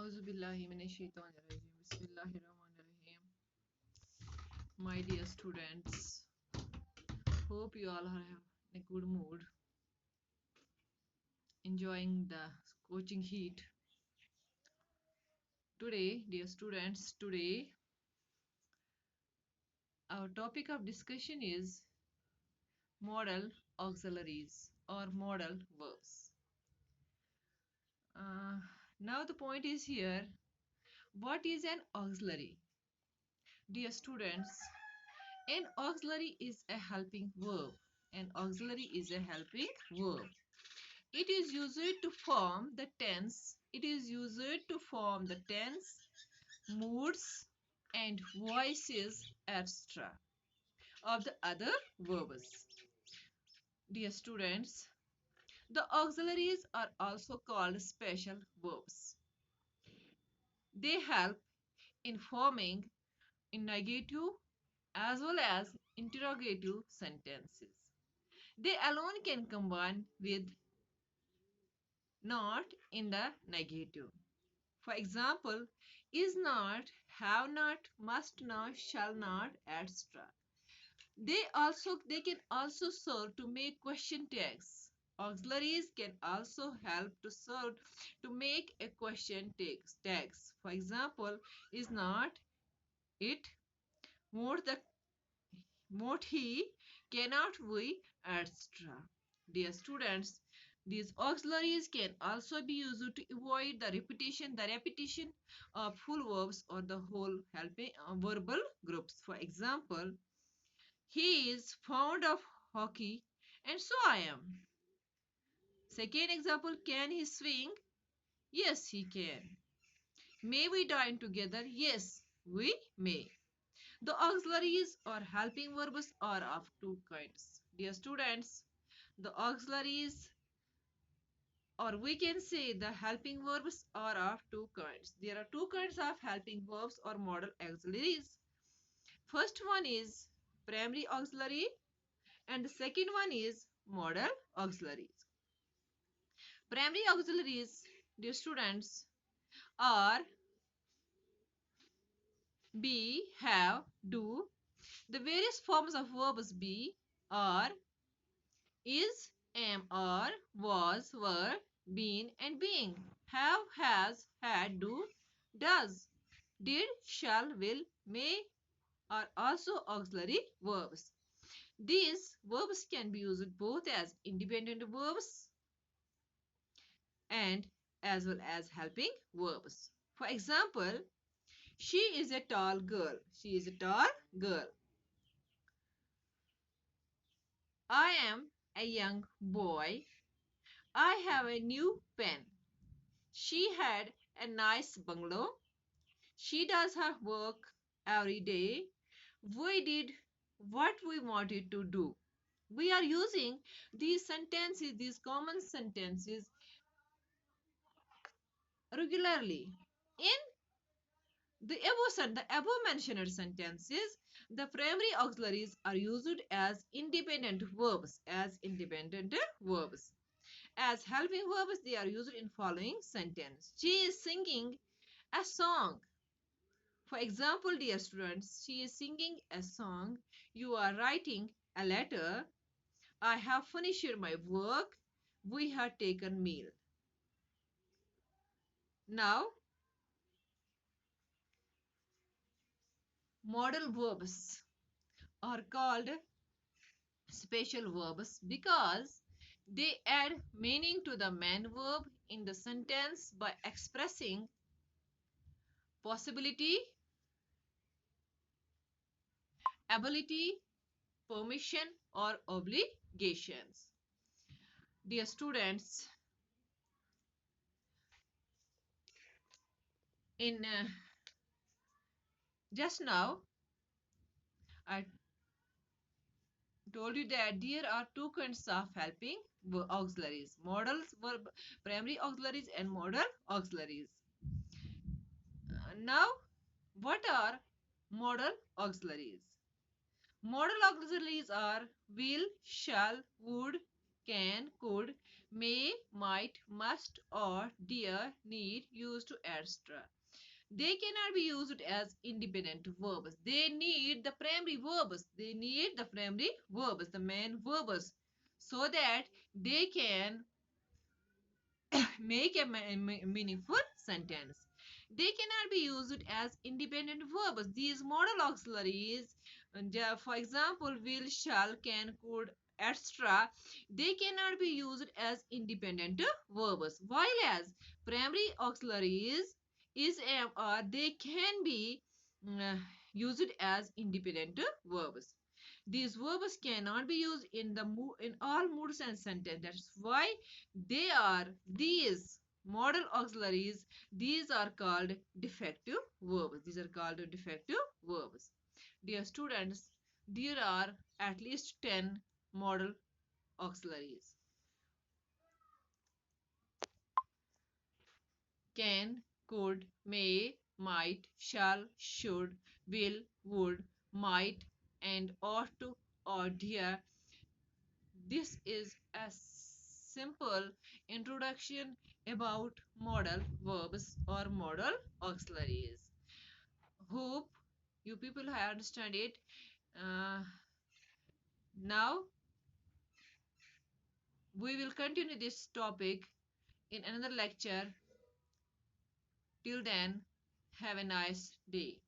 Auzubillahiminashaitanirrajim. Bismillahirrahmanirrahim. My dear students, hope you all are in a good mood, enjoying the coaching heat. Today, dear students, our topic of discussion is modal auxiliaries or modal verbs. Uh, Now the point is here, what is an auxiliary? Dear students, an auxiliary is a helping verb. An auxiliary is a helping verb. It is used to form the tense. It is used to form the tense, moods, and voices, etc. of the other verbs. Dear students, the auxiliaries are also called special verbs. They help in forming in negative as well as interrogative sentences. They alone can combine with not in the negative. For example, is not, have not, must not, shall not, etc. They can also serve to make question tags. Auxiliaries can also help to serve to make a question tags. For example, is not, it, won't the, won't he, cannot we, etc. Dear students, these auxiliaries can also be used to avoid the repetition of full verbs or the whole helping verbal groups. For example, he is fond of hockey and so I am. Second example, can he swing? Yes, he can. May we dine together? Yes, we may. The auxiliaries or helping verbs are of two kinds. Dear students, the auxiliaries or we can say the helping verbs are of two kinds. There are two kinds of helping verbs or modal auxiliaries. First one is primary auxiliary and the second one is modal auxiliaries. Primary auxiliaries, dear students, are be, have, do. The various forms of verbs be, are, is, am, are, was, were, been, and being. Have, has, had, do, does, did, shall, will, may are also auxiliary verbs. These verbs can be used both as independent verbs and as well as helping verbs. For example, she is a tall girl. She is a tall girl. I am a young boy. I have a new pen. She had a nice bungalow. She does her work every day. We did what we wanted to do. We are using these sentences, these common sentences regularly. In the above mentioned sentences, the primary auxiliaries are used as independent verbs. As helping verbs, they are used in following sentence. She is singing a song. For example, dear students, she is singing a song. You are writing a letter. I have finished my work. We have taken meal. Now, modal verbs are called special verbs because they add meaning to the main verb in the sentence by expressing possibility, ability, permission, or obligations. Dear students, in just now I told you that there are two kinds of helping auxiliaries, modals verb, primary auxiliaries and modal auxiliaries. Now, what are modal auxiliaries? Modal auxiliaries are will, shall, would, can, could, may, might, must, or dare, need used to extra. They cannot be used as independent verbs. They need the primary verbs. They need the primary verbs, the main verbs, so that they can make a meaningful sentence. They cannot be used as independent verbs. These modal auxiliaries, for example, will, shall, can, could, etc., they cannot be used as independent verbs. While as primary auxiliaries is, or they can be uh, used as independent verbs. These verbs cannot be used in in all moods and sentences. That's why these modal auxiliaries. These are called defective verbs. These are called defective verbs. Dear students, there are at least 10 modal auxiliaries: can, could, may, might, shall, should, will, would, might, and ought to, or dare. This is a simple introduction about modal verbs or modal auxiliaries. Hope you people have understand it. Uh, Now we will continue this topic in another lecture. Till then, have a nice day.